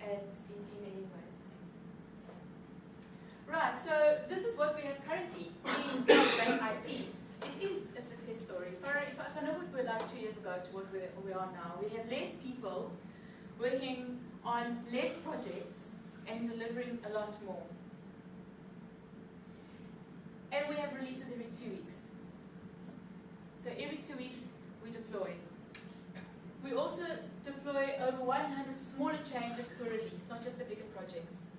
and in any way. Right, so this is what we have currently in Bank IT. It is a success story. If I know what we were like 2 years ago to what we are now, we have less people working on less projects and delivering a lot more. And we have releases every 2 weeks. So every 2 weeks we deploy. We also deploy over 100 smaller changes per release, not just the bigger projects.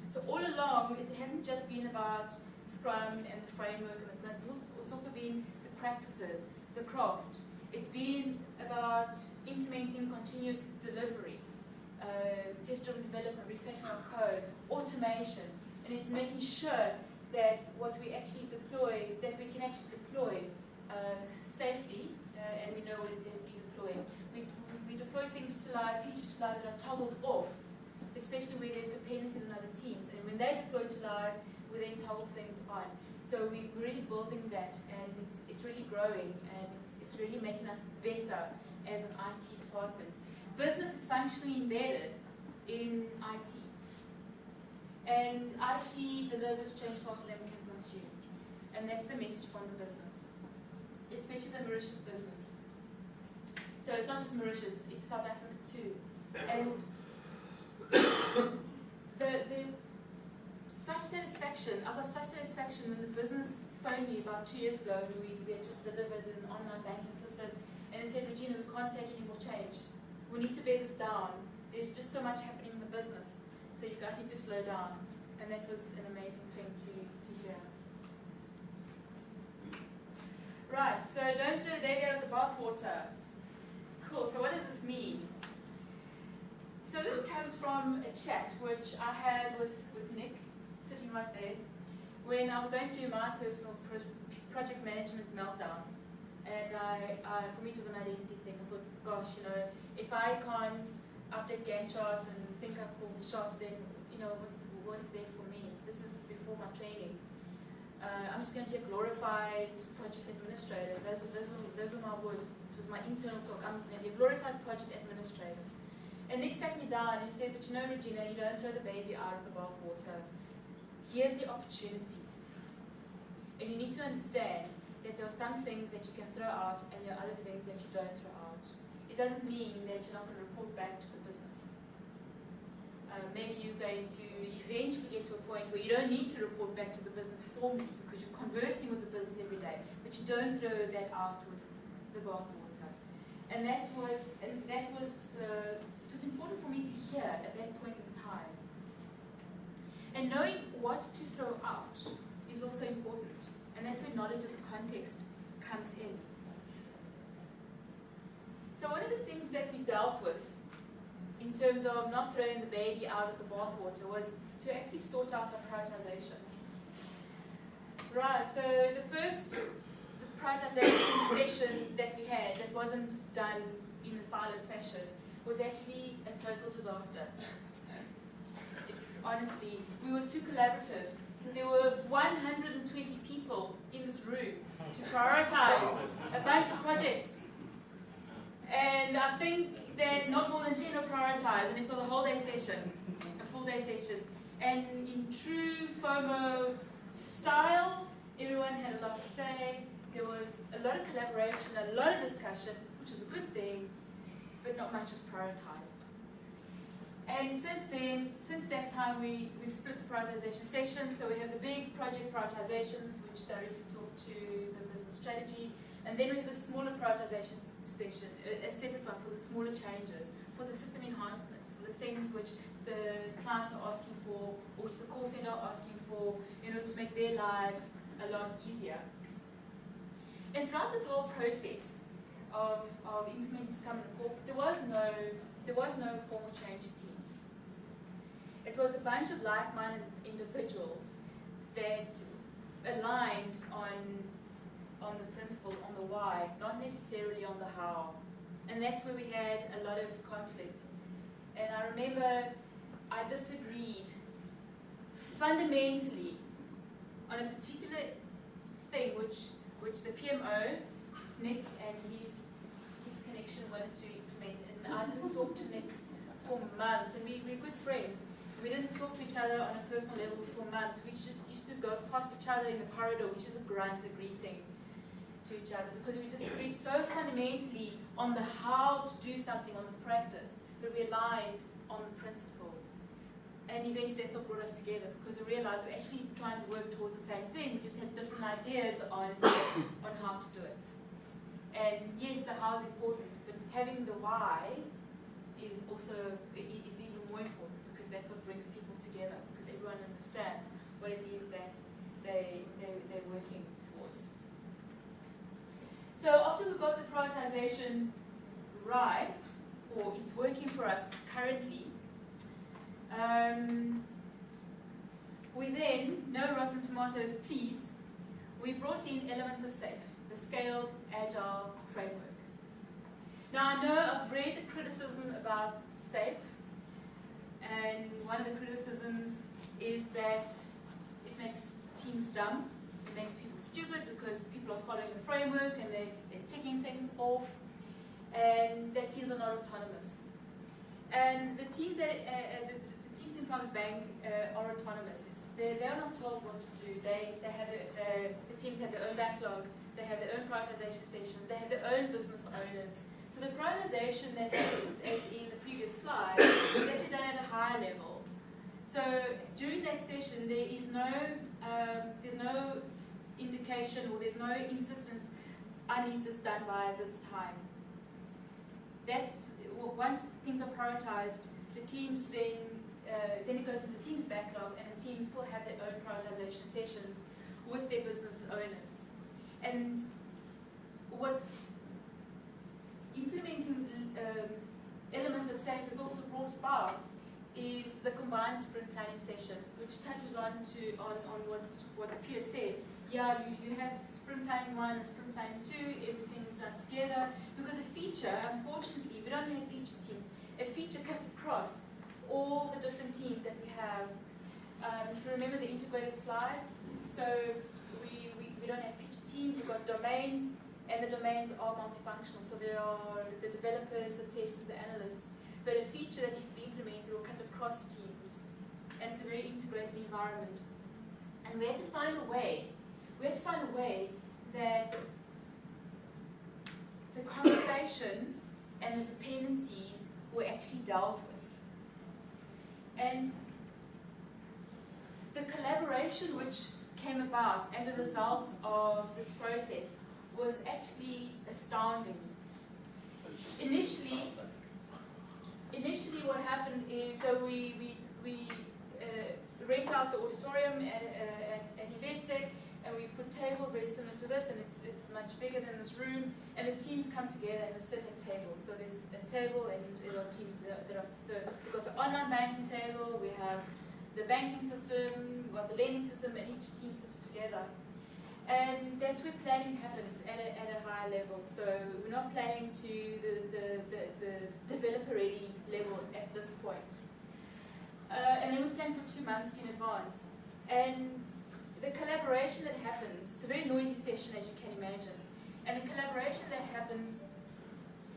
So all along, it hasn't just been about Scrum and the framework and the principles, it's also been the practices, the craft. It's been about implementing continuous delivery, test-driven development, refactoring our code, automation, and it's making sure that what we actually deploy, that we can actually deploy safely, and we know what we're deploying. We deploy things to live, features to live that are toggled off, especially where there's dependencies on other teams. And when they deploy to live, we then toggle things on. So we're really building that, and it's really growing, and it's really making us better as an IT department. Business is functionally embedded in IT. And IT delivers change faster than we can consume. And that's the message from the business, especially the Mauritius business. So it's not just Mauritius, it's South Africa too. And such satisfaction, I got such satisfaction when the business phoned me about 2 years ago when we had just delivered an online banking system, and they said, Regina, we can't take any more change. We need to bear this down. There's just so much happening in the business, so you guys need to slow down. And that was an amazing thing to hear. Right, so don't throw the baby out of the bathwater. Cool, so what does this mean? So this comes from a chat which I had with Nick, sitting right there, when I was going through my personal project management meltdown. And for me it was an identity thing. I thought, gosh, if I can't update Gantt charts and think up all the shots, then what is there for me? This is before my training. I'm just going to be a glorified project administrator. Those are my words. It was my internal talk. I'm going to be a glorified project administrator. And Nick sat me down and he said, but Regina, you don't throw the baby out of the bathwater. Here's the opportunity. And you need to understand that there are some things that you can throw out and there are other things that you don't throw out. It doesn't mean that you're not going to report back to the business. Maybe you're going to eventually get to a point where you don't need to report back to the business formally because you're conversing with the business every day, but you don't throw that out with the bathwater. And that was it was important for me to hear at that point in time. And knowing what to throw out is also important, and that's where knowledge of the context comes in. So one of the things that we dealt with in terms of not throwing the baby out of the bathwater was to actually sort out our prioritization. Right, so the first prioritization session that we had that wasn't done in a silent fashion was actually a total disaster. Honestly, we were too collaborative. There were 120 people in this room to prioritize a bunch of projects. And I think that not more than 10 were prioritized, and it was a whole day session, a full day session. And in true FOMO style, everyone had a lot to say. There was a lot of collaboration, a lot of discussion, which is a good thing, but not much was prioritized. And since then, since that time, we've split the prioritization sessions. So we have the big project prioritizations, which directly talk to the business strategy. And then we have the smaller prioritization session, a separate one for the smaller changes, for the system enhancements, for the things which the clients are asking for, or which the call center are asking for, in order to make their lives a lot easier. And throughout this whole process of implementing Scrum and Corp, there was no formal change team. It was a bunch of like-minded individuals that aligned on the principle, on the why, not necessarily on the how. And that's where we had a lot of conflict. And I remember I disagreed fundamentally on a particular thing which the PMO, Nick, and his connection wanted to implement. And I didn't talk to Nick for months, and we're good friends. We didn't talk to each other on a personal level for months. We just used to go past each other in the corridor, which is a grunt, a greeting to each other, because we disagreed so fundamentally on the how to do something, on the practice, but we aligned on the principle. And eventually that's what brought us together, because we realized we're actually trying to work towards the same thing. We just had different ideas on how to do it. And yes, the how is important, but having the why is even more important, because that's what brings people together, because everyone understands what it is that they're working towards. So after we've got the prioritization right, or it's working for us currently, we then, no rotten tomatoes please, we brought in elements of SAFE, the Scaled Agile Framework. Now I know I've read the criticism about SAFE, and one of the criticisms is that it makes teams dumb, it makes people stupid because people are following the framework and they're ticking things off, and that teams are not autonomous. And the teams the teams in private bank are autonomous. They are not told what to do. The teams have their own backlog, they have their own prioritization sessions, they have their own business owners. So the prioritization that happens, as in the previous slide, is actually done at a higher level. So during that session, there is there's no indication, or there's no insistence, I need this done by this time. Once things are prioritized, the teams then it goes into the team's backlog, and the teams still have their own prioritization sessions with their business owners. And what implementing elements of SAFE has also brought about is the combined sprint planning session, which touches on what Peter said. Yeah, you have sprint planning 1 and sprint planning 2, everything's done together. Because a feature, unfortunately, we don't have feature teams. A feature cuts across all the different teams that we have. If you remember the integrated slide, so we don't have feature teams, we've got domains, and the domains are multifunctional. So there are the developers, the testers, the analysts. But a feature that needs to be implemented will cut across teams. And it's a very integrated environment. And we had to find a way. We had to find a way that the conversation and the dependencies were actually dealt with. And the collaboration which came about as a result of this process was actually astounding. Initially what happened is, so we rent out the auditorium at Investec, and we put tables very similar to this, and it's much bigger than this room, and the teams come together and they sit at tables. So there's a table, and there are teams that are, so we've got the online banking table, we have the banking system, we've got the lending system, and each team sits together. And that's where planning happens at a higher level. So we're not planning to the developer-ready level at this point. And then we plan for 2 months in advance. And the collaboration that happens, it's a very noisy session as you can imagine. And the collaboration that happens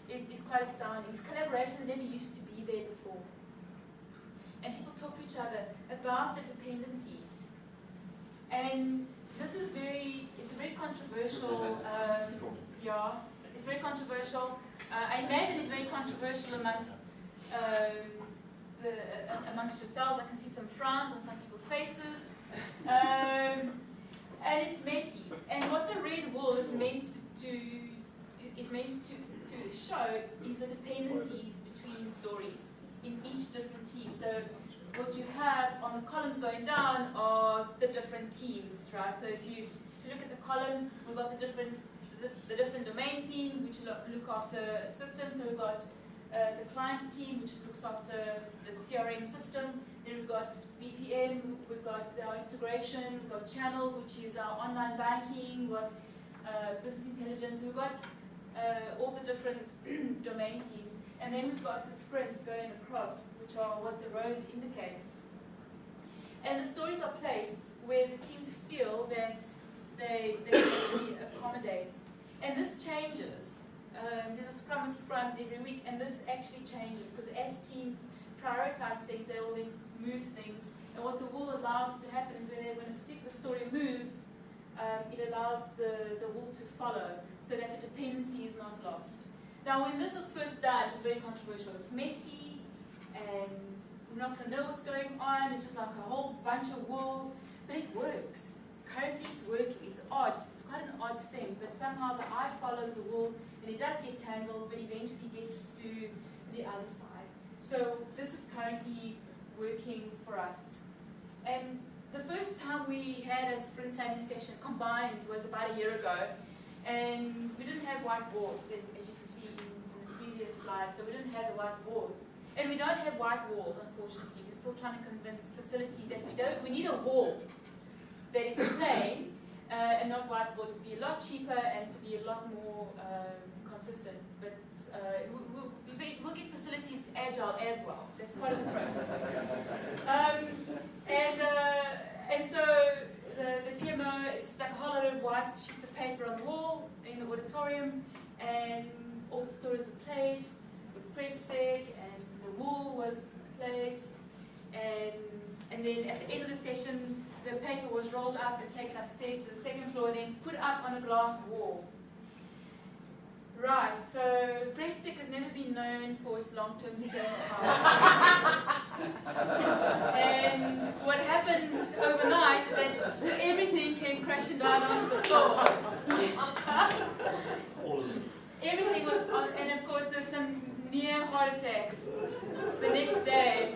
is quite astounding. It's collaboration that never used to be there before. And people talk to each other about the dependencies. And this is it's a very controversial, it's very controversial. I imagine it's very controversial amongst yourselves. I can see some frowns on some people's faces. And it's messy. And what the red wall is meant to show is the dependencies between stories in each different team. So what you have on the columns going down are the different teams, right? So if you look at the columns, we've got the different domain teams which look after systems. So we've got the client team which looks after the CRM system. Then we've got BPM, we've got our integration, we've got channels, which is our online banking, we've got business intelligence. We've got all the different domain teams. And then we've got the sprints going across, which are what the rows indicate. And the stories are placed where the teams feel that they can accommodate. And this changes. There's a scrum of scrums every week, and this actually changes because as teams prioritize things, they will then move things. And what the wall allows to happen is when a particular story moves, it allows the wall to follow so that the dependency is not lost. Now, when this was first done, it was very controversial. It's messy, and we're not going to know what's going on. It's just like a whole bunch of wool, but it works. Currently, it's working. It's odd. It's quite an odd thing, but somehow the eye follows the wool, and it does get tangled, but eventually gets to the other side. So this is currently working for us. And the first time we had a sprint planning session combined was about a year ago, and we didn't have whiteboards, as you can see in the previous slide. So we didn't have the whiteboards. And we don't have white walls, unfortunately. We're still trying to convince facilities that we need a wall that is plain and not whiteboards to be a lot cheaper and to be a lot more consistent. But we'll get facilities agile as well. That's part of the process. And so the PMO stuck a whole lot of white sheets of paper on the wall in the auditorium, and all the stories are placed with press stick, and the wool was placed, and then at the end of the session, the paper was rolled up and taken upstairs to the second floor, and then put up on a glass wall. Right, so press stick has never been known for its long-term staying power. And what happened overnight is that everything came crashing down onto the floor. Everything was on, and of course there's some near heart attacks the next day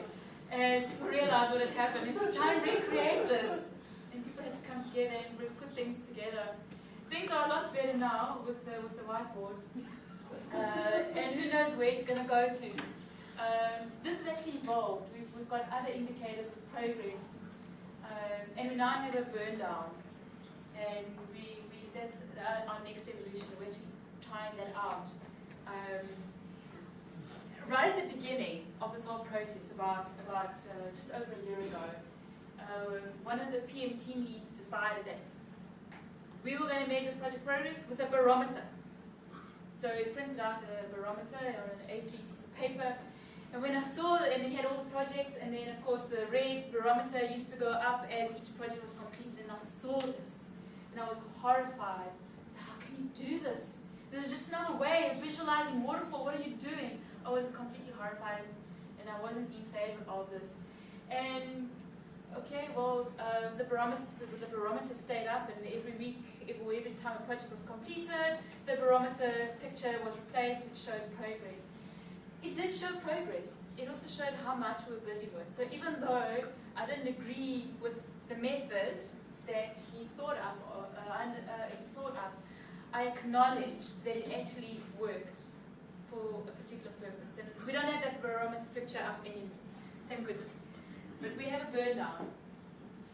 as people realized what had happened. And to try and recreate this, and people had to come together and put things together. Things are a lot better now with the whiteboard, and who knows where it's going to go to. This has actually evolved. We've got other indicators of progress, and we now have a burn down, and that's our next evolution. We're actually trying that out. Right at the beginning of this whole process, about just over a year ago, one of the PM team leads decided that we were going to measure project progress with a barometer. So he printed out a barometer on an A3 piece of paper. And when I saw that, and they had all the projects, and then of course the red barometer used to go up as each project was completed, and I saw this, and I was horrified. I said, how can you do this? This is just another way of visualizing waterfall. What are you doing? I was completely horrified, and I wasn't in favor of this. And okay, well, the barometer stayed up, and every week, every time a project was completed, the barometer picture was replaced, which showed progress. It did show progress. It also showed how much we were busy with. So even though I didn't agree with the method that he thought up, I acknowledged that it actually worked for a particular purpose. And we don't have that barometer picture up anymore, thank goodness. But we have a burn down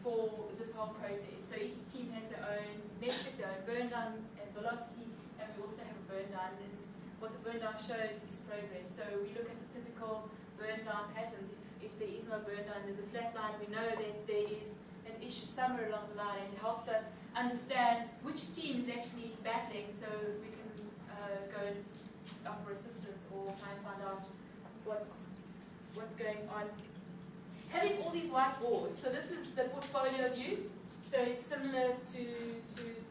for this whole process. So each team has their own metric, their own burn down and velocity, and we also have a burn down. And what the burn down shows is progress. So we look at the typical burn down patterns. If there is no burn down, there's a flat line, we know that there is an issue somewhere along the line, and it helps us understand which team is actually battling, so we can go and offer assistance or try and find out what's going on. Having all these whiteboards, so this is the portfolio view, so it's similar to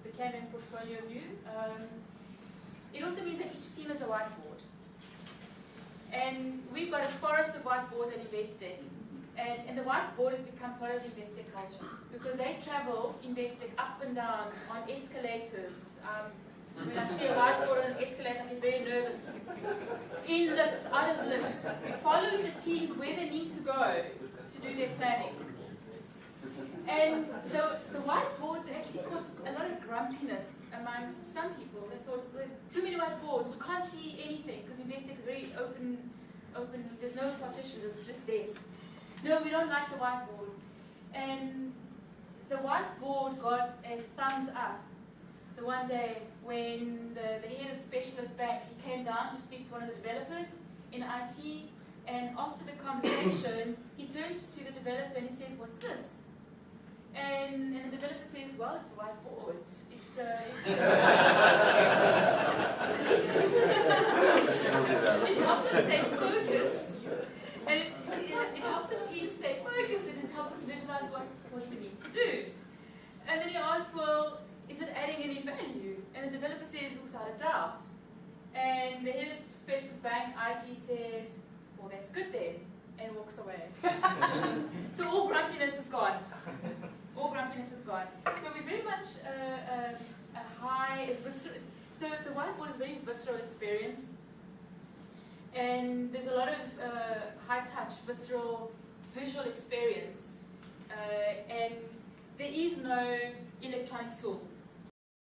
the Kanban portfolio view. It also means that each team has a whiteboard. And we've got a forest of whiteboards at Investec. And the whiteboard has become part of the Investec culture because they travel Investec up and down on escalators. When I see a whiteboard on an escalator, I get very nervous. In lifts, out of lifts. We follow the teams where they need to go to do their planning. And the whiteboards actually caused a lot of grumpiness amongst some people. They thought, well, too many whiteboards, we can't see anything because Investec is very open, there's no partition, there's just desks. No, we don't like the whiteboard. And the whiteboard got a thumbs up the one day when the head of specialist bank, he came down to speak to one of the developers in IT, and after the conversation, he turns to the developer and he says, "What's this?" And the developer says, "Well, it's a whiteboard. It helps us stay focused, and it helps the team stay focused, and it helps us visualize what we need to do." And then he asked, "Well, is it adding any value?" And the developer says, "Without a doubt." And the head of specialist bank, IT, said, "Well, that's good then," and walks away. So all grumpiness is gone. All grumpiness is gone. So we're very much so the whiteboard is a very visceral experience. And there's a lot of high-touch, visceral, visual experience. And there is no electronic tool.